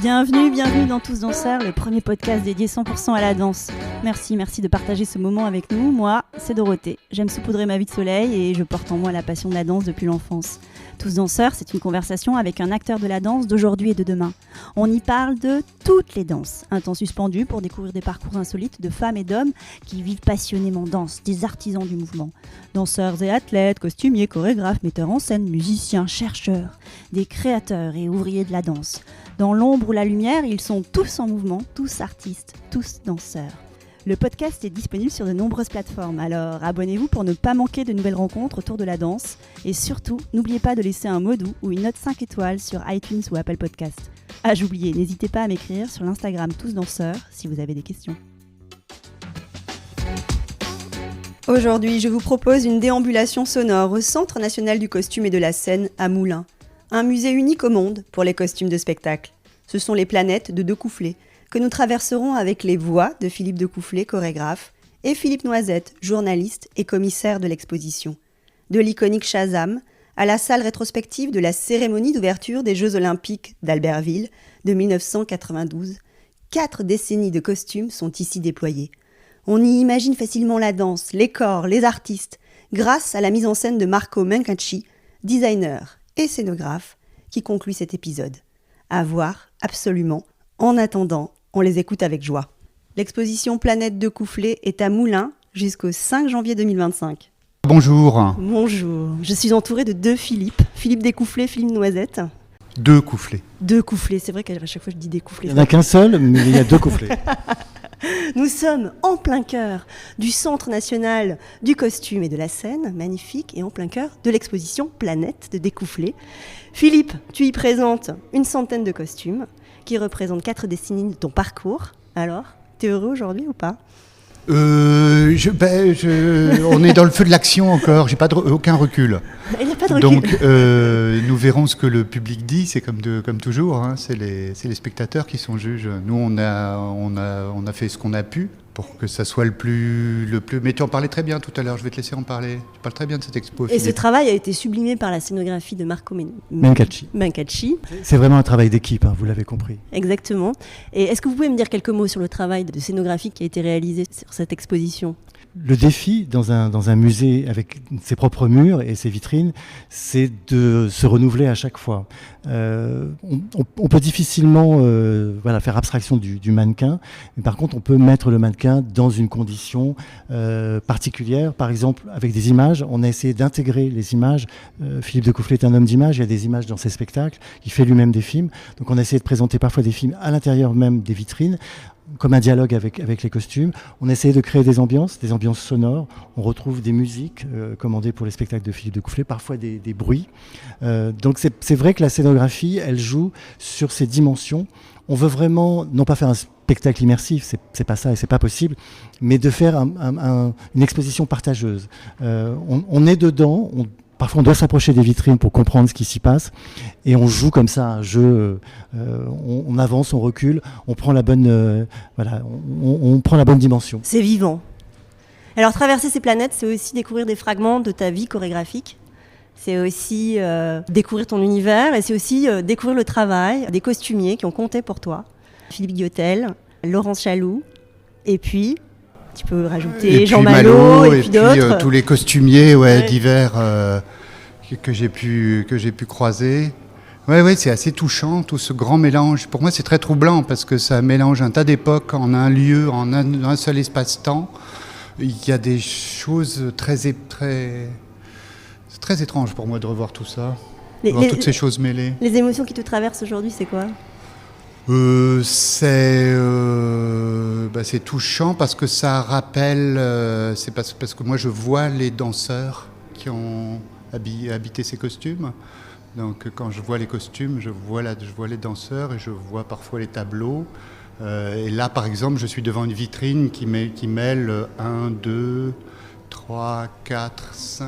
Bienvenue dans Tous Danseurs, le premier podcast dédié 100% à la danse. Merci de partager ce moment avec nous. Moi, c'est Dorothée. J'aime saupoudrer ma vie de soleil et je porte en moi la passion de la danse depuis l'enfance. Tous Danseurs, c'est une conversation avec un acteur de la danse d'aujourd'hui et de demain. On y parle de toutes les danses. Un temps suspendu pour découvrir des parcours insolites de femmes et d'hommes qui vivent passionnément danse, des artisans du mouvement. Danseurs et athlètes, costumiers, chorégraphes, metteurs en scène, musiciens, chercheurs, des créateurs et ouvriers de la danse. Dans l'ombre ou la lumière, ils sont tous en mouvement, tous artistes, tous danseurs. Le podcast est disponible sur de nombreuses plateformes, alors abonnez-vous pour ne pas manquer de nouvelles rencontres autour de la danse. Et surtout, n'oubliez pas de laisser un mot doux ou une note 5 étoiles sur iTunes ou Apple Podcast. Ah, j'oubliais, n'hésitez pas à m'écrire sur l'Instagram Tous Danseurs si vous avez des questions. Aujourd'hui, je vous propose une déambulation sonore au Centre national du costume et de la scène à Moulins. Un musée unique au monde pour les costumes de spectacle. Ce sont les planètes de Decoufflé, que nous traverserons avec les voix de Philippe Decoufflé, chorégraphe, et Philippe Noisette, journaliste et commissaire de l'exposition. De l'iconique Shazam à la salle rétrospective de la cérémonie d'ouverture des Jeux Olympiques d'Albertville de 1992, 4 décennies de costumes sont ici déployées. On y imagine facilement la danse, les corps, les artistes, grâce à la mise en scène de Marco Mencacci, designer et scénographe, qui conclut cet épisode. À voir, absolument. En attendant, on les écoute avec joie. L'exposition Planète Decoufflé est à Moulins jusqu'au 5 janvier 2025. Bonjour. Bonjour. Je suis entourée de 2 Philippe. Philippe Decoufflé, Philippe Noisette. 2 Coufflés. 2 Coufflés. C'est vrai qu'à chaque fois je dis Decoufflé. Il n'y en a qu'un seul, mais il y a 2 Coufflés. Nous sommes en plein cœur du Centre national du costume et de la scène, magnifique, et en plein cœur de l'exposition Planète de Decoufflé. Philippe, tu y présentes une centaine de costumes qui représentent 4 décennies de ton parcours. Alors, t'es heureux aujourd'hui ou pas ? On est dans le feu de l'action encore, j'ai aucun recul. Il n'y a pas de recul. Donc nous verrons ce que le public dit, c'est comme toujours, hein, c'est les spectateurs qui sont juges. Nous on a fait ce qu'on a pu pour que ça soit le plus... Mais tu en parlais très bien tout à l'heure, je vais te laisser en parler. Tu parles très bien de cette expo. Et ce travail a été sublimé par la scénographie de Marco Mencacci. C'est vraiment un travail d'équipe, hein, vous l'avez compris. Exactement. Et est-ce que vous pouvez me dire quelques mots sur le travail de scénographie qui a été réalisé sur cette exposition ? Le défi dans un musée avec ses propres murs et ses vitrines, c'est de se renouveler à chaque fois. On peut difficilement faire abstraction du mannequin, mais par contre on peut mettre le mannequin dans une condition particulière. Par exemple, avec des images, on a essayé d'intégrer les images. Philippe Decoufflé est un homme d'image, il y a des images dans ses spectacles, il fait lui-même des films. Donc on a essayé de présenter parfois des films à l'intérieur même des vitrines, comme un dialogue avec les costumes. On a essayé de créer des ambiances sonores. On retrouve des musiques commandées pour les spectacles de Philippe Decoufflé, parfois des bruits. Donc c'est vrai que la scénographie, elle joue sur ces dimensions. On veut vraiment, non pas faire un spectacle immersif, c'est pas ça et c'est pas possible, mais de faire une exposition partageuse. On est dedans, parfois on doit s'approcher des vitrines pour comprendre ce qui s'y passe et on joue comme ça un jeu, on avance, on recule, on prend la bonne, on prend la bonne dimension. C'est vivant. Alors traverser ces planètes, c'est aussi découvrir des fragments de ta vie chorégraphique, c'est aussi découvrir ton univers et c'est aussi découvrir le travail des costumiers qui ont compté pour toi. Philippe Guillotel, Laurence Chaloux et puis... Tu peux rajouter Jean Malo et puis d'autres. Tous les costumiers divers que j'ai pu croiser. Ouais, c'est assez touchant, tout ce grand mélange. Pour moi, c'est très troublant parce que ça mélange un tas d'époques en un lieu, en un seul espace-temps. Il y a des choses très étranges pour moi de revoir tout ça, voir toutes ces choses mêlées. Les émotions qui te traversent aujourd'hui, c'est quoi ? C'est touchant parce que ça rappelle, c'est parce que moi je vois les danseurs qui ont habité ces costumes. Donc quand je vois les costumes, je vois les danseurs et je vois parfois les tableaux. Et là par exemple, je suis devant une vitrine qui mêle 1, 2, 3, 4, 5,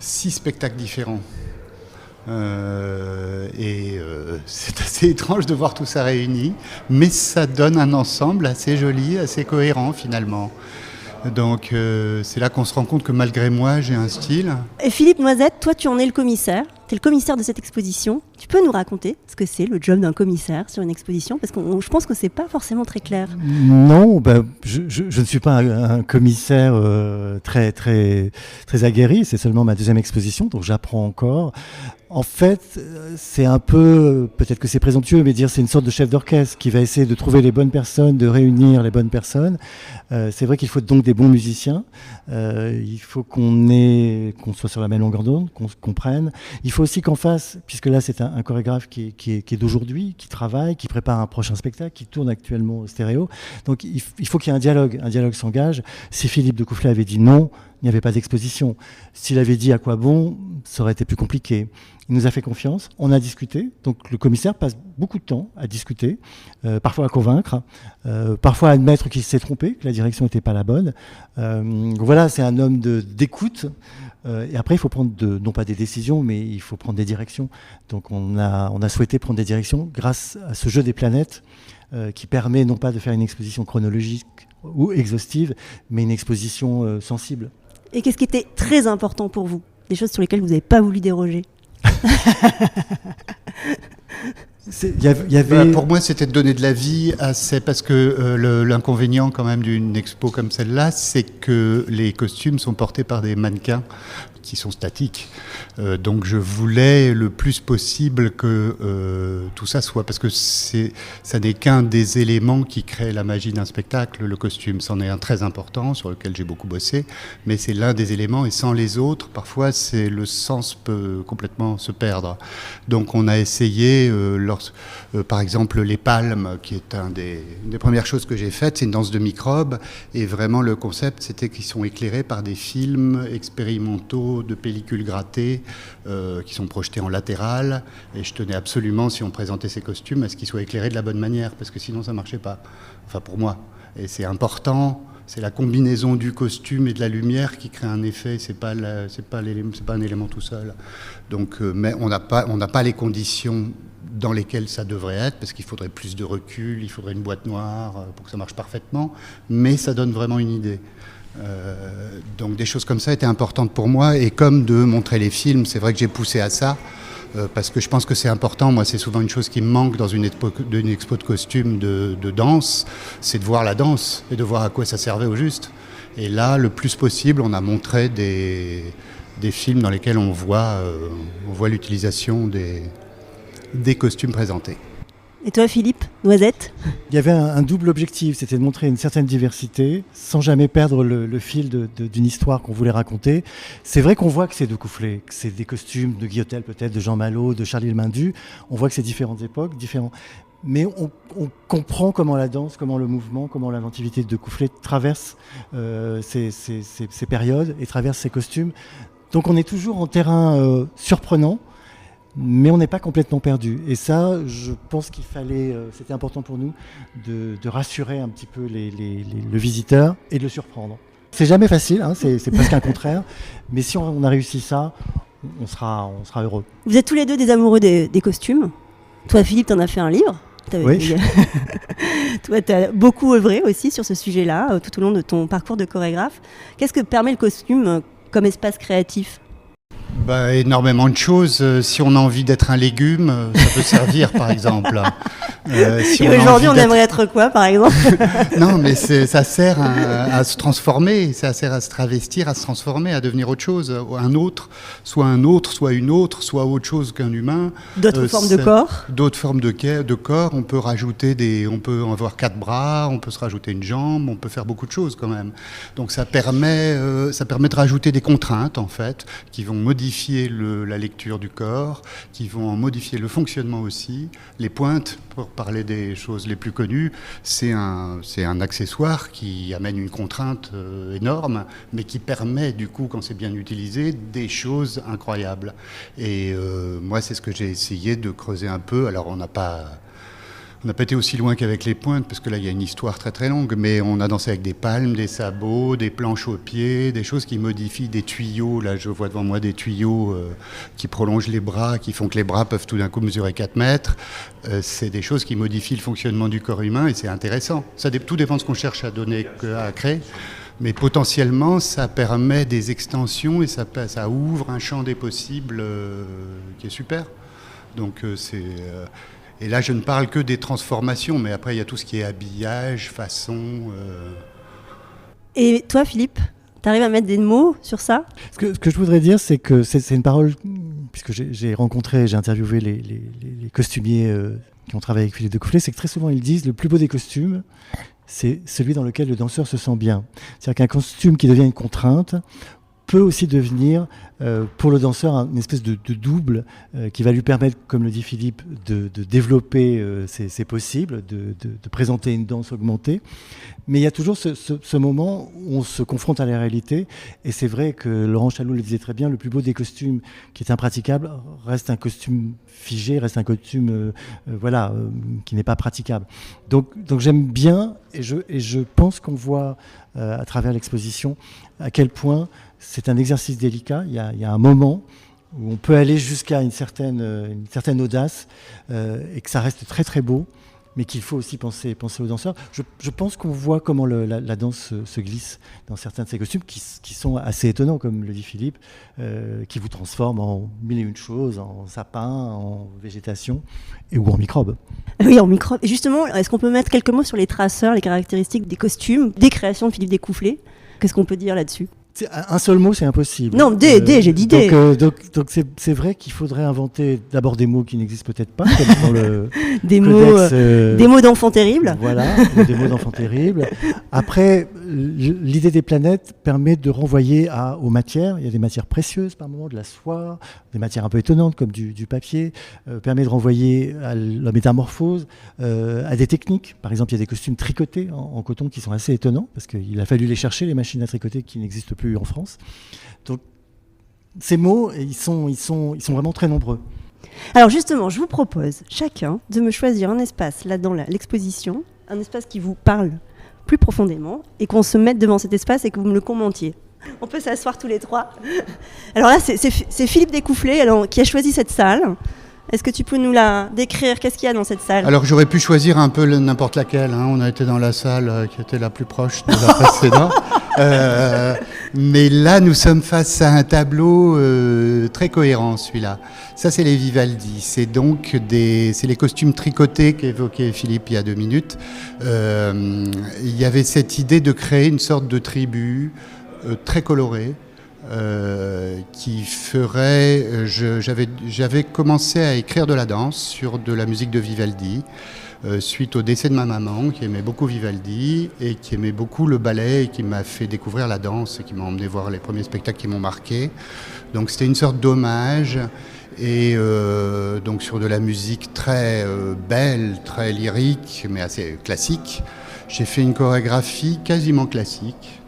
6 spectacles différents. C'est assez étrange de voir tout ça réuni, mais ça donne un ensemble assez joli, assez cohérent finalement. Donc c'est là qu'on se rend compte que malgré moi, j'ai un style. Et Philippe Noisette, toi tu en es le commissaire. tu es le commissaire de cette exposition. Tu peux nous raconter ce que c'est le job d'un commissaire sur une exposition? Parce que je pense que c'est pas forcément très clair. Non, je ne suis pas un commissaire très, très, très aguerri. C'est seulement ma deuxième exposition, donc j'apprends encore. En fait, c'est un peu, peut-être que c'est présomptueux, mais dire c'est une sorte de chef d'orchestre qui va essayer de trouver les bonnes personnes, de réunir les bonnes personnes. C'est vrai qu'il faut donc des bons musiciens. Il faut qu'on soit sur la même longueur d'onde, qu'on se comprenne. Il faut aussi qu'en face, puisque là c'est un chorégraphe qui est d'aujourd'hui, qui travaille, qui prépare un prochain spectacle, qui tourne actuellement au stéréo. Donc il faut qu'il y ait un dialogue s'engage. Si Philippe de Coufflet avait dit non, il n'y avait pas d'exposition. S'il avait dit à quoi bon, ça aurait été plus compliqué. Il nous a fait confiance, on a discuté. Donc le commissaire passe beaucoup de temps à discuter, parfois à convaincre, parfois à admettre qu'il s'est trompé, que la direction n'était pas la bonne. Voilà, c'est un homme d'écoute. Et après, il faut prendre non pas des décisions, mais il faut prendre des directions. Donc on a souhaité prendre des directions grâce à ce jeu des planètes qui permet non pas de faire une exposition chronologique ou exhaustive, mais une exposition sensible. Et qu'est-ce qui était très important pour vous? Des choses sur lesquelles vous n'avez pas voulu déroger? Pour moi, c'était de donner de la vie parce que l'inconvénient quand même d'une expo comme celle-là, c'est que les costumes sont portés par des mannequins qui sont statiques. Donc je voulais le plus possible que tout ça soit, parce que ça n'est qu'un des éléments qui crée la magie d'un spectacle. Le costume, c'en est un très important sur lequel j'ai beaucoup bossé, mais c'est l'un des éléments, et sans les autres, parfois le sens peut complètement se perdre. Donc on a essayé, par exemple les palmes, qui est une des premières choses que j'ai faites, c'est une danse de microbes, et vraiment le concept c'était qu'ils sont éclairés par des films expérimentaux de pellicules grattées qui sont projetés en latéral, et je tenais absolument, si on présentait ces costumes, à ce qu'ils soient éclairés de la bonne manière, parce que sinon ça ne marchait pas, enfin pour moi. Et c'est important, c'est la combinaison du costume et de la lumière qui crée un effet, c'est pas un élément tout seul. Donc, mais on n'a pas les conditions dans lesquelles ça devrait être, parce qu'il faudrait plus de recul, il faudrait une boîte noire pour que ça marche parfaitement, mais ça donne vraiment une idée. Donc des choses comme ça étaient importantes pour moi, et comme de montrer les films, c'est vrai que j'ai poussé à ça, parce que je pense que c'est important. Moi, c'est souvent une chose qui me manque dans une expo de costumes de danse, c'est de voir la danse et de voir à quoi ça servait au juste. Et là, le plus possible, on a montré des films dans lesquels on voit l'utilisation des costumes présentés. Et toi, Philippe, Noisette? Il y avait un double objectif, c'était de montrer une certaine diversité, sans jamais perdre le fil d'une histoire qu'on voulait raconter. C'est vrai qu'on voit que c'est de Coufflet, que c'est des costumes de Guillotel peut-être, de Jean Malo, de Charlie Le Maindu. On voit que c'est différentes époques, différents. Mais on comprend comment la danse, comment le mouvement, comment l'inventivité de Coufflet traverse ces périodes et traverse ces costumes. Donc on est toujours en terrain surprenant, mais on n'est pas complètement perdu. Et ça, je pense qu'il fallait, c'était important pour nous de rassurer un petit peu le visiteur et de le surprendre. C'est jamais facile, hein, c'est presque un contraire, mais si on a réussi ça, on sera heureux. Vous êtes tous les deux des amoureux des costumes. Toi, Philippe, t'en as fait un livre. Oui. Toi, tu as beaucoup œuvré aussi sur ce sujet-là, tout au long de ton parcours de chorégraphe. Qu'est-ce que permet le costume comme espace créatif ? Énormément de choses. Si on a envie d'être un légume, ça peut servir, par exemple. Et aujourd'hui, on aimerait être quoi, par exemple ? Non, mais ça sert à se transformer, ça sert à se travestir, à se transformer, à devenir autre chose, un autre, soit une autre, soit autre chose qu'un humain. D'autres formes de corps ? D'autres formes de corps. On peut rajouter on peut avoir 4 bras, on peut se rajouter une jambe, on peut faire beaucoup de choses quand même. Donc ça permet de rajouter des contraintes, en fait, qui vont modifier la lecture du corps, qui vont en modifier le fonctionnement aussi. Les pointes, pour parler des choses les plus connues, c'est un accessoire qui amène une contrainte énorme, mais qui permet du coup, quand c'est bien utilisé, des choses incroyables. Et moi, c'est ce que j'ai essayé de creuser un peu. Alors on n'a pas été aussi loin qu'avec les pointes, parce que là, il y a une histoire très très longue, mais on a dansé avec des palmes, des sabots, des planches aux pieds, des choses qui modifient, des tuyaux. Là, je vois devant moi des tuyaux qui prolongent les bras, qui font que les bras peuvent tout d'un coup mesurer 4 mètres. C'est des choses qui modifient le fonctionnement du corps humain, et c'est intéressant. Tout dépend de ce qu'on cherche à créer. Mais potentiellement, ça permet des extensions et ça ouvre un champ des possibles qui est super. Donc et là, je ne parle que des transformations, mais après, il y a tout ce qui est habillage, façon. Et toi, Philippe, tu arrives à mettre des mots sur ça ? Ce que je voudrais dire, c'est que c'est une parole, puisque j'ai interviewé les costumiers qui ont travaillé avec Philippe Decoufflé, c'est que très souvent ils disent le plus beau des costumes, c'est celui dans lequel le danseur se sent bien. C'est-à-dire qu'un costume qui devient une contrainte peut aussi devenir pour le danseur une espèce de double qui va lui permettre, comme le dit Philippe, de développer ses possibles, de présenter une danse augmentée. Mais il y a toujours ce moment où on se confronte à la réalité, et c'est vrai que Laurent Chalou le disait très bien, le plus beau des costumes qui est impraticable reste un costume figé, reste un costume qui n'est pas praticable. Donc j'aime bien, et je pense qu'on voit à travers l'exposition à quel point c'est un exercice délicat. Il y a un moment où on peut aller jusqu'à une certaine audace et que ça reste très très beau, mais qu'il faut aussi penser aux danseurs. Je pense qu'on voit comment la danse se glisse dans certains de ces costumes qui sont assez étonnants, comme le dit Philippe, qui vous transforment en mille et une choses, en sapin, en végétation ou en microbes. Oui, en microbes. Et justement, est-ce qu'on peut mettre quelques mots sur les traceurs, les caractéristiques des costumes, des créations de Philippe Decoufflé ? Qu'est-ce qu'on peut dire là-dessus ? Un seul mot, c'est impossible. Non, j'ai dit des. Donc c'est vrai qu'il faudrait inventer d'abord des mots qui n'existent peut-être pas, comme dans le des codex, mots, des mots d'enfants terribles. Voilà, des mots d'enfants terribles. Après, l'idée des planètes permet de renvoyer aux matières. Il y a des matières précieuses par moment, de la soie, des matières un peu étonnantes comme du papier. Permet de renvoyer à la métamorphose, à des techniques. Par exemple, il y a des costumes tricotés en coton qui sont assez étonnants parce qu'il a fallu les chercher, les machines à tricoter qui n'existent plus en France. Donc ces mots, ils sont vraiment très nombreux. Alors justement, je vous propose chacun de me choisir un espace là dans l'exposition, un espace qui vous parle plus profondément et qu'on se mette devant cet espace et que vous me le commentiez. On peut s'asseoir tous les trois. Alors là, c'est Philippe Decoufflé qui a choisi cette salle. Est-ce que tu peux nous la décrire ? Qu'est-ce qu'il y a dans cette salle ? Alors j'aurais pu choisir un peu n'importe laquelle. On a été dans la salle qui était la plus proche de la précédente. Mais là, nous sommes face à un tableau très cohérent, celui-là. Ça, c'est les Vivaldi. C'est donc c'est les costumes tricotés qu'évoquait Philippe il y a 2 minutes. Il y avait cette idée de créer une sorte de tribu très colorée. Qui ferait... J'avais commencé à écrire de la danse sur de la musique de Vivaldi, suite au décès de ma maman, qui aimait beaucoup Vivaldi et qui aimait beaucoup le ballet et qui m'a fait découvrir la danse et qui m'a emmené voir les premiers spectacles qui m'ont marqué. Donc c'était une sorte d'hommage et donc sur de la musique très belle, très lyrique, mais assez classique. J'ai fait une chorégraphie quasiment classique.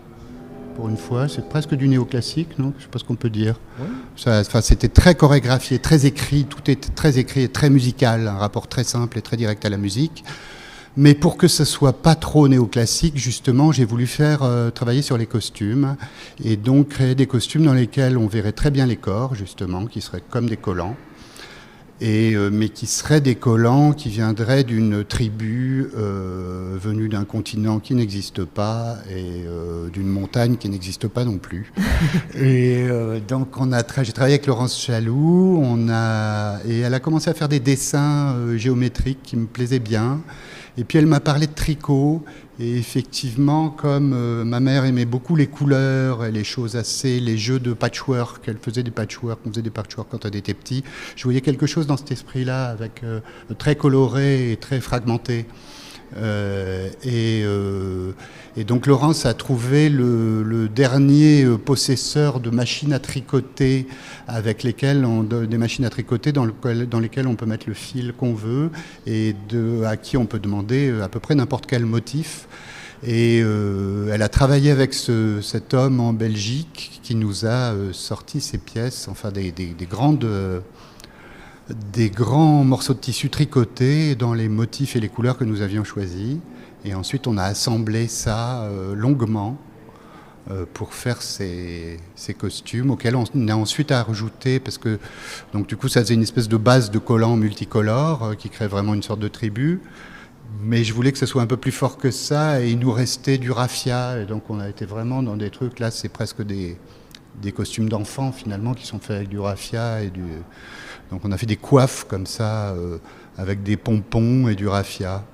Pour une fois, c'est presque du néoclassique, non ? Je ne sais pas ce qu'on peut dire. Ouais. C'était très chorégraphié, très écrit, tout était très écrit et très musical, un rapport très simple et très direct à la musique. Mais pour que ce ne soit pas trop néoclassique, justement, j'ai voulu faire travailler sur les costumes et donc créer des costumes dans lesquels on verrait très bien les corps, justement, qui seraient comme des collants. Mais qui seraient des collants qui viendraient d'une tribu venue d'un continent qui n'existe pas et d'une montagne qui n'existe pas non plus. Et donc j'ai travaillé avec Laurence Chalou, et elle a commencé à faire des dessins géométriques qui me plaisaient bien. Et puis elle m'a parlé de tricot. Et effectivement, comme ma mère aimait beaucoup les couleurs et les choses les jeux de patchwork, on faisait des patchwork quand on était petit, je voyais quelque chose dans cet esprit-là, avec très coloré et très fragmenté. Et donc Laurence a trouvé le dernier possesseur de machines à tricoter avec lesquelles des machines à tricoter dans lesquelles on peut mettre le fil qu'on veut et à qui on peut demander à peu près n'importe quel motif. Et elle a travaillé avec cet homme en Belgique qui nous a sorti ces pièces, enfin des grands morceaux de tissu tricotés dans les motifs et les couleurs que nous avions choisis. Et ensuite, on a assemblé ça longuement pour faire ces costumes auxquels on a ensuite à rajouter, parce que donc, du coup, ça faisait une espèce de base de collants multicolores qui crée vraiment une sorte de tribu. Mais je voulais que ce soit un peu plus fort que ça, et il nous restait du raffia, et donc on a été vraiment dans des trucs, là c'est presque des costumes d'enfants finalement qui sont faits avec du raffia, donc on a fait des coiffes comme ça, avec des pompons et du raffia,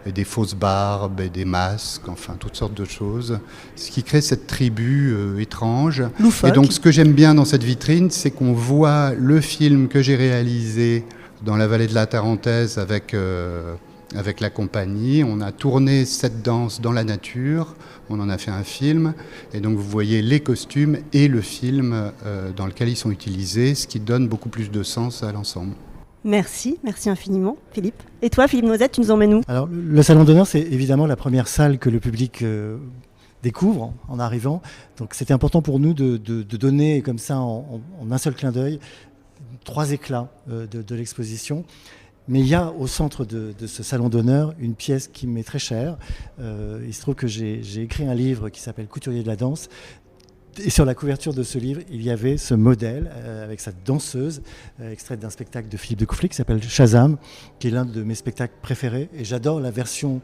et des fausses barbes et des masques, enfin toutes sortes de choses, ce qui crée cette tribu étrange. Loufoque. Et donc ce que j'aime bien dans cette vitrine, c'est qu'on voit le film que j'ai réalisé dans la vallée de la Tarentaise avec la compagnie. On a tourné cette danse dans la nature, on en a fait un film, et donc vous voyez les costumes et le film dans lequel ils sont utilisés, ce qui donne beaucoup plus de sens à l'ensemble. Merci infiniment, Philippe. Et toi, Philippe Noisette, tu nous emmènes où ? Alors, le Salon d'honneur, c'est évidemment la première salle que le public découvre en arrivant. Donc, c'était important pour nous de donner comme ça, en un seul clin d'œil, 3 éclats de l'exposition. Mais il y a au centre de ce salon d'honneur une pièce qui m'est très chère. Il se trouve que j'ai écrit un livre qui s'appelle Couturier de la danse. Et sur la couverture de ce livre, il y avait ce modèle avec sa danseuse, extraite d'un spectacle de Philippe de Coufflet qui s'appelle Shazam, qui est l'un de mes spectacles préférés. Et j'adore la version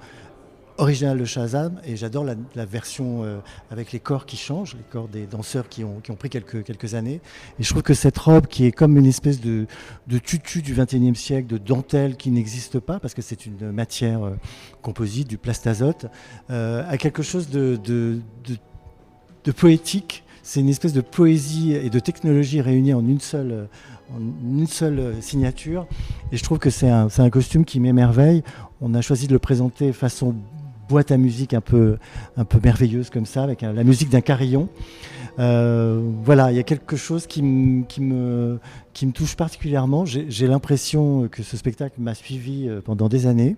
originale de Shazam, et j'adore la version avec les corps qui changent, les corps des danseurs qui ont pris quelques années. Et je trouve que cette robe, qui est comme une espèce de tutu du XXIe siècle, de dentelle qui n'existe pas, parce que c'est une matière composite, du plastazote, a quelque chose de poétique. C'est une espèce de poésie et de technologie réunies en une seule signature. Et je trouve que c'est un costume qui m'émerveille. On a choisi de le présenter façon boîte à musique un peu merveilleuse comme ça, avec la musique d'un carillon. Voilà, il y a quelque chose qui me touche particulièrement. J'ai l'impression que ce spectacle m'a suivi pendant des années.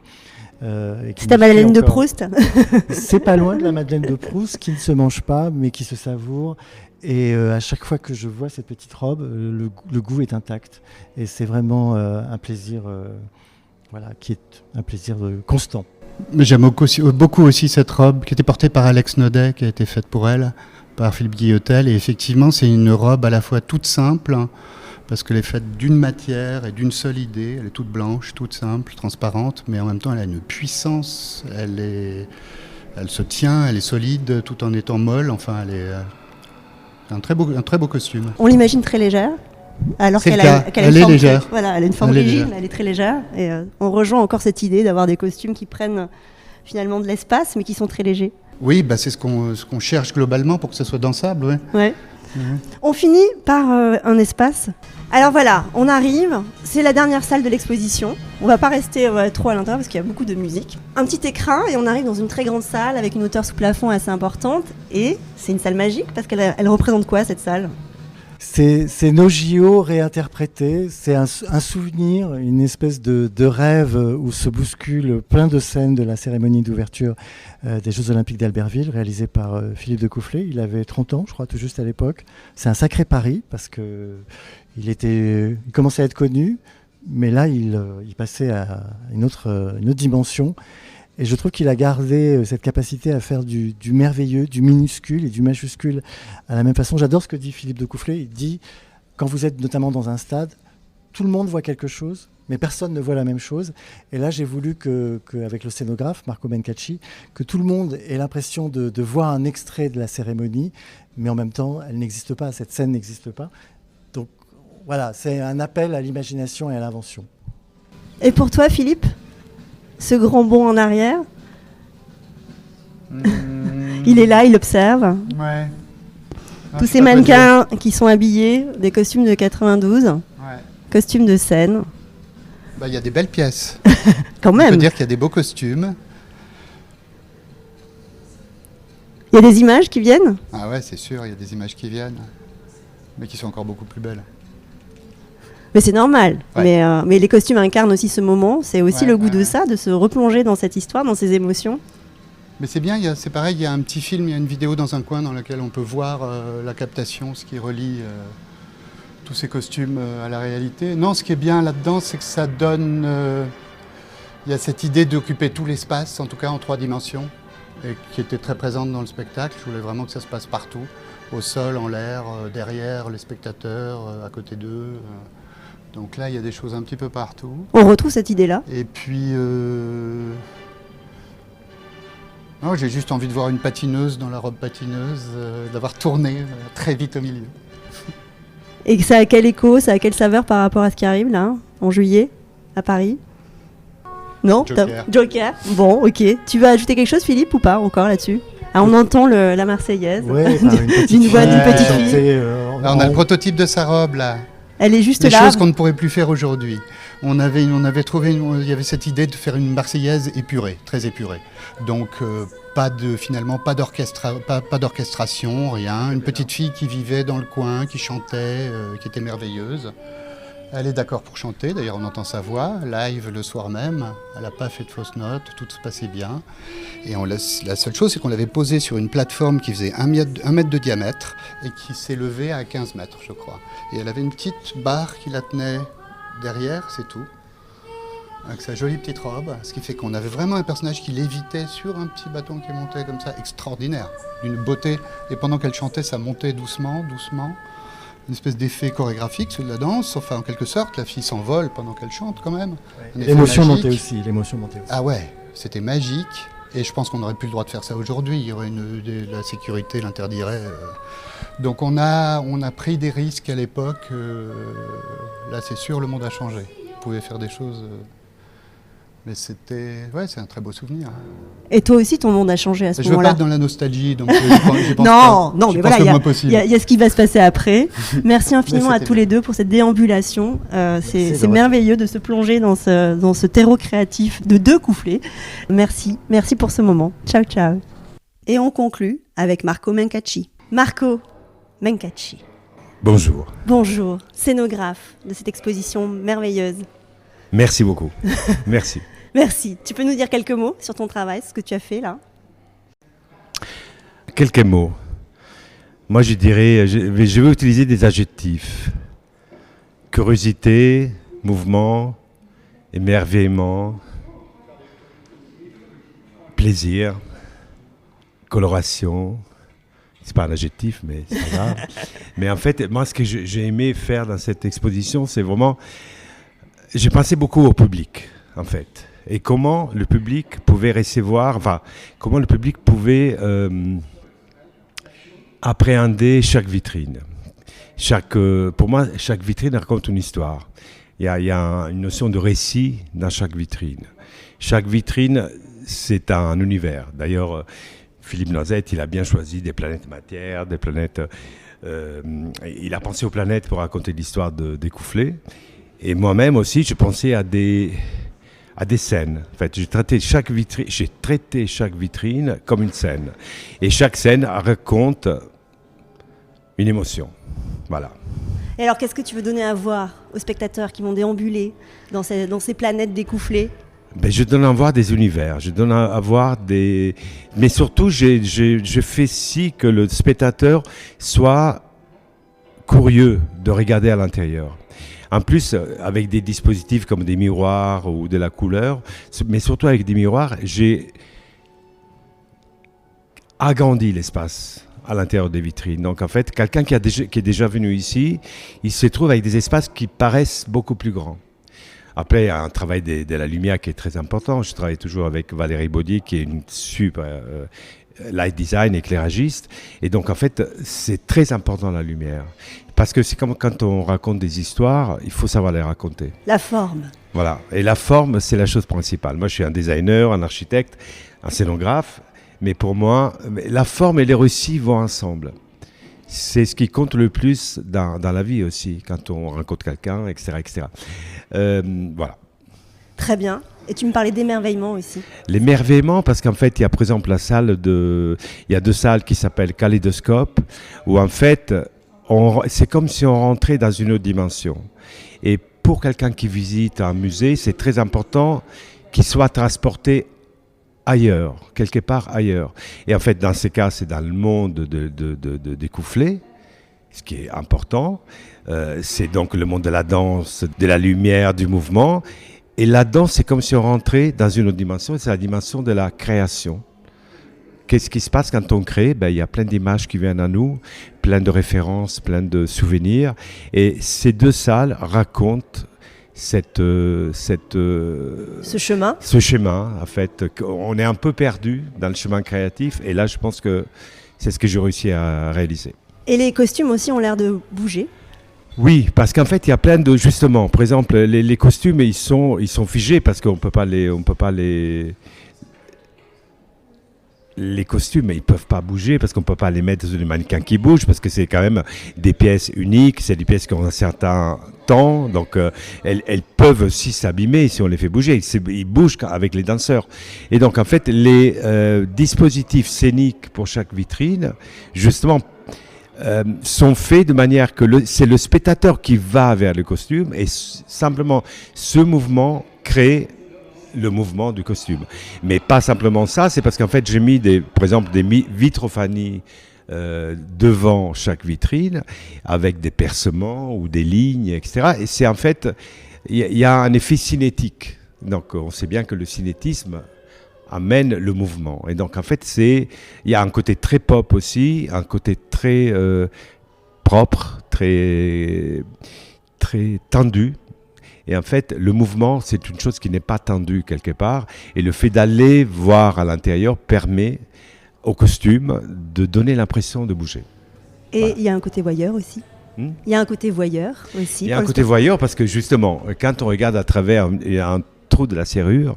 C'est ta Madeleine de Proust. C'est pas loin de la Madeleine de Proust, qui ne se mange pas, mais qui se savoure. Et à chaque fois que je vois cette petite robe, le goût est intact. Et c'est vraiment un plaisir, qui est un plaisir constant. Mais j'aime beaucoup aussi cette robe qui était portée par Alex Naudet, qui a été faite pour elle, par Philippe Guillotel. Et effectivement, c'est une robe à la fois toute simple, parce qu'elle est faite d'une matière et d'une seule idée. Elle est toute blanche, toute simple, transparente, mais en même temps elle a une puissance, elle se tient, elle est solide tout en étant molle. Enfin, elle est un très beau costume. On l'imagine très légère, alors c'est qu'elle le a, cas. qu'elle a Elle une est forme légère. Elle a une forme rigide, mais elle est très légère. Et on rejoint encore cette idée d'avoir des costumes qui prennent finalement de l'espace, mais qui sont très légers. Oui, c'est ce qu'on cherche globalement pour que ce soit dansable. Ouais. Ouais. On finit par un espace. Alors voilà, on arrive, c'est la dernière salle de l'exposition. On va pas rester trop à l'intérieur parce qu'il y a beaucoup de musique. Un petit écrin et on arrive dans une très grande salle avec une hauteur sous plafond assez importante. Et c'est une salle magique parce qu'elle représente quoi, cette salle ? C'est nos JO réinterprétés, c'est un souvenir, une espèce de rêve où se bousculent plein de scènes de la cérémonie d'ouverture des Jeux Olympiques d'Albertville, réalisée par Philippe de Coufflet. Il avait 30 ans, je crois, tout juste à l'époque. C'est un sacré pari, parce qu'il commençait à être connu, mais là, il passait à une autre dimension. Et je trouve qu'il a gardé cette capacité à faire du merveilleux, du minuscule et du majuscule à la même façon. J'adore ce que dit Philippe de Coufflet. Il dit, quand vous êtes notamment dans un stade, tout le monde voit quelque chose, mais personne ne voit la même chose. Et là, j'ai voulu qu'avec le scénographe, Marco Bencacci, que tout le monde ait l'impression de voir un extrait de la cérémonie, mais en même temps, elle n'existe pas, cette scène n'existe pas. Donc voilà, c'est un appel à l'imagination et à l'invention. Et pour toi, Philippe ? Ce grand bond en arrière, il est là, il observe. Ouais. Tous ces mannequins qui sont habillés, des costumes de 92, costumes de scène. Il y a des belles pièces. Quand même. On peut dire qu'il y a des beaux costumes. Il y a des images qui viennent ? Ah ouais, c'est sûr, il y a des images qui viennent, mais qui sont encore beaucoup plus belles. Mais c'est normal. Ouais. Mais les costumes incarnent aussi ce moment. C'est aussi le goût de ça, de se replonger dans cette histoire, dans ces émotions. Mais c'est bien, c'est pareil, il y a un petit film, il y a une vidéo dans un coin dans laquelle on peut voir la captation, ce qui relie tous ces costumes à la réalité. Non, ce qui est bien là-dedans, c'est que ça donne... il y a cette idée d'occuper tout l'espace, en tout cas en 3 dimensions, et qui était très présente dans le spectacle. Je voulais vraiment que ça se passe partout, au sol, en l'air, derrière les spectateurs, à côté d'eux. Donc là, il y a des choses un petit peu partout. On retrouve cette idée-là. Et puis, Non, j'ai juste envie de voir une patineuse dans la robe patineuse, d'avoir tourné très vite au milieu. Et ça a quel écho, ça a quelle saveur par rapport à ce qui arrive là, en juillet, à Paris? Non? Joker. Bon, ok. Tu veux ajouter quelque chose, Philippe, ou pas encore là-dessus? On entend la Marseillaise d'une voix d'une petite fille. On a le prototype de sa robe là. Elle est juste là. Des là. choses qu'on ne pourrait plus faire aujourd'hui. On avait trouvé, il y avait cette idée de faire une Marseillaise épurée, très épurée. Donc pas d'orchestration, rien. Une petite fille qui vivait dans le coin, qui chantait, qui était merveilleuse. Elle est d'accord pour chanter, d'ailleurs on entend sa voix, live le soir même, elle n'a pas fait de fausses notes, tout se passait bien. Et la seule chose c'est qu'on l'avait posée sur une plateforme qui faisait 1 mètre de diamètre et qui s'élevait à 15 mètres je crois. Et elle avait une petite barre qui la tenait derrière, c'est tout, avec sa jolie petite robe, ce qui fait qu'on avait vraiment un personnage qui lévitait sur un petit bâton qui montait comme ça, extraordinaire, d'une beauté. Et pendant qu'elle chantait, ça montait doucement, doucement. Une espèce d'effet chorégraphique sur de la danse, enfin en quelque sorte, la fille s'envole pendant qu'elle chante quand même. Ouais. L'émotion montait aussi. Ah ouais, c'était magique, et je pense qu'on n'aurait plus le droit de faire ça aujourd'hui, il y aurait la sécurité l'interdirait. Donc on a pris des risques à l'époque, là c'est sûr le monde a changé, on pouvait faire des choses... Mais c'est un très beau souvenir. Et toi aussi, ton monde a changé à ce moment-là. Je veux pas être dans la nostalgie, donc je pense non, mais voilà, il y a ce qui va se passer après. Merci infiniment à tous les deux pour cette déambulation. C'est merveilleux de se plonger dans ce terreau créatif de 2 coufflets. Merci pour ce moment. Ciao, ciao. Et on conclut avec Marco Mencacci. Marco Mencacci. Bonjour. Bonjour, scénographe de cette exposition merveilleuse. Merci beaucoup. Merci. Merci. Tu peux nous dire quelques mots sur ton travail, ce que tu as fait là? Quelques mots. Moi, je dirais, je vais utiliser des adjectifs. Curiosité, mouvement, émerveillement, plaisir, coloration. C'est pas un adjectif, mais c'est pas grave. Mais en fait, moi, ce que j'ai aimé faire dans cette exposition, c'est vraiment... J'ai pensé beaucoup au public, en fait. Et comment le public pouvait recevoir, comment le public pouvait appréhender chaque vitrine. Pour moi, chaque vitrine raconte une histoire. Il y a une notion de récit dans chaque vitrine. Chaque vitrine, c'est un univers. D'ailleurs, Philippe Noisette, il a bien choisi des planètes matière, des planètes... il a pensé aux planètes pour raconter l'histoire des coufflets. Et moi-même aussi, je pensais à des scènes. En fait, j'ai traité chaque vitrine comme une scène. Et chaque scène raconte une émotion. Voilà. Et alors, qu'est-ce que tu veux donner à voir aux spectateurs qui vont déambuler dans ces planètes découfflées? Je donne à voir des univers, je donne à voir des... Mais surtout, je fais si que le spectateur soit curieux de regarder à l'intérieur. En plus, avec des dispositifs comme des miroirs ou de la couleur, mais surtout avec des miroirs, j'ai agrandi l'espace à l'intérieur des vitrines. Donc en fait, quelqu'un qui est déjà venu ici, il se trouve avec des espaces qui paraissent beaucoup plus grands. Après, il y a un travail de la lumière qui est très important. Je travaille toujours avec Valérie Baudier, qui est une super light design, éclairagiste. Et donc, en fait, c'est très important la lumière. Parce que c'est comme quand on raconte des histoires, il faut savoir les raconter. La forme. Voilà. Et la forme, c'est la chose principale. Moi, je suis un designer, un architecte, un scénographe. Mais pour moi, la forme et les récits vont ensemble. C'est ce qui compte le plus dans la vie aussi, quand on rencontre quelqu'un, etc. etc. Voilà. Très bien. Et tu me parlais d'émerveillement aussi. L'émerveillement, parce qu'en fait, il y a par exemple il y a 2 salles qui s'appellent Kaléidoscope, où en fait, c'est comme si on rentrait dans une autre dimension. Et pour quelqu'un qui visite un musée, c'est très important qu'il soit transporté ailleurs, quelque part ailleurs. Et en fait, dans ces cas, c'est dans le monde des coufflets, ce qui est important. C'est donc le monde de la danse, de la lumière, du mouvement. Et la danse, c'est comme si on rentrait dans une autre dimension, c'est la dimension de la création. Qu'est-ce qui se passe quand on crée? Il y a plein d'images qui viennent à nous, plein de références, plein de souvenirs. Et ces 2 salles racontent ce chemin. En fait, on est un peu perdu dans le chemin créatif, et là, je pense que c'est ce que j'ai réussi à réaliser. Et les costumes aussi ont l'air de bouger. Oui, parce qu'en fait, il y a plein de, justement, par exemple, les costumes, ils sont figés parce qu'on peut pas les costumes, ils peuvent pas bouger parce qu'on peut pas les mettre sur des mannequins qui bougent, parce que c'est quand même des pièces uniques, c'est des pièces qui ont un certain temps, donc elles peuvent aussi s'abîmer si on les fait bouger. Ils bougent avec les danseurs. Et donc en fait, les dispositifs scéniques pour chaque vitrine, justement, sont faits de manière que c'est le spectateur qui va vers le costume, et simplement ce mouvement crée le mouvement du costume. Mais pas simplement ça, c'est parce qu'en fait j'ai mis par exemple des vitrophanies devant chaque vitrine avec des percements ou des lignes, etc. Et c'est en fait, il y a un effet cinétique. Donc on sait bien que le cinétisme amène le mouvement. Et donc en fait il y a un côté très pop aussi, un côté très propre, très tendu. Et en fait, le mouvement, c'est une chose qui n'est pas tendue quelque part. Et le fait d'aller voir à l'intérieur permet au costume de donner l'impression de bouger. Et il y a un côté voyeur aussi. Il y a un côté voyeur aussi. Il y a un côté voyeur parce que justement, quand on regarde à travers un trou de la serrure,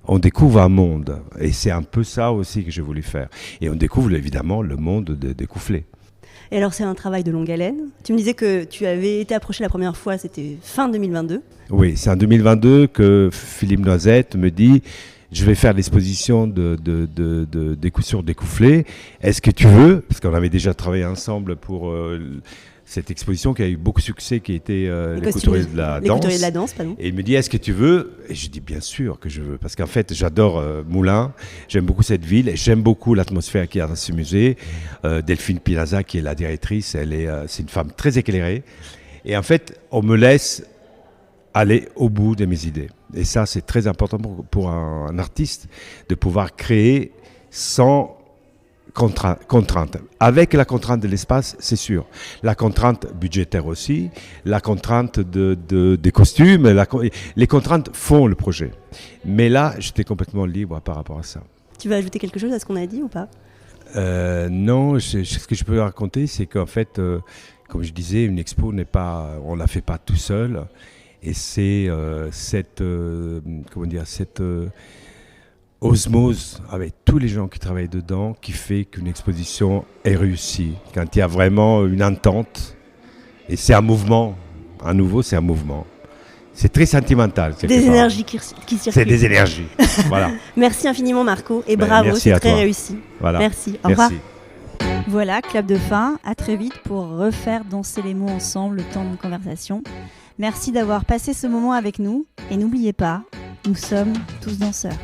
on découvre un monde. Et c'est un peu ça aussi que j'ai voulu faire. Et on découvre évidemment le monde des Coufflets. Et alors, c'est un travail de longue haleine. Tu me disais que tu avais été approché la première fois, c'était fin 2022. Oui, c'est en 2022 que Philippe Noisette me dit « Je vais faire l'exposition sur des Coufflets. Est-ce que tu veux ?» Parce qu'on avait déjà travaillé ensemble pour cette exposition qui a eu beaucoup de succès, qui était les couturiers de la danse. Pardon. Et il me dit « Est-ce que tu veux ?» Et je dis « Bien sûr que je veux. » Parce qu'en fait, j'adore Moulins, j'aime beaucoup cette ville et j'aime beaucoup l'atmosphère qu'il y a dans ce musée. Delphine Pinaza, qui est la directrice, c'est une femme très éclairée. Et en fait, on me laisse aller au bout de mes idées. Et ça, c'est très important pour un artiste de pouvoir créer sans contrainte. Avec la contrainte de l'espace, c'est sûr. La contrainte budgétaire aussi, la contrainte des costumes, les contraintes font le projet. Mais là, j'étais complètement libre par rapport à ça. Tu veux ajouter quelque chose à ce qu'on a dit ou pas ? Non, ce que je peux raconter, c'est qu'en fait, comme je disais, une expo on la fait pas tout seul. Et c'est cette osmose avec tous les gens qui travaillent dedans qui fait qu'une exposition est réussie. Quand il y a vraiment une entente, et c'est un mouvement, à nouveau c'est un mouvement. C'est très sentimental. Des énergies qui circulent. C'est des énergies, voilà. Merci infiniment Marco, et bravo, c'est très réussi. Voilà. Merci, au revoir. Voilà, clap de fin, à très vite pour refaire danser les mots ensemble le temps de conversation. Merci d'avoir passé ce moment avec nous, et n'oubliez pas, nous sommes tous danseurs.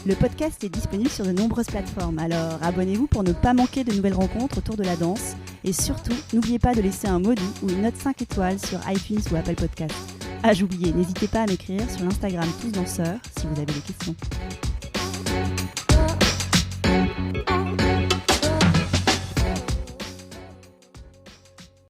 Le podcast est disponible sur de nombreuses plateformes, alors abonnez-vous pour ne pas manquer de nouvelles rencontres autour de la danse. Et surtout, n'oubliez pas de laisser un mot doux ou une note 5 étoiles sur iTunes ou Apple Podcasts. Ah, j'oubliais, n'hésitez pas à m'écrire sur l'Instagram Tous Danseurs si vous avez des questions.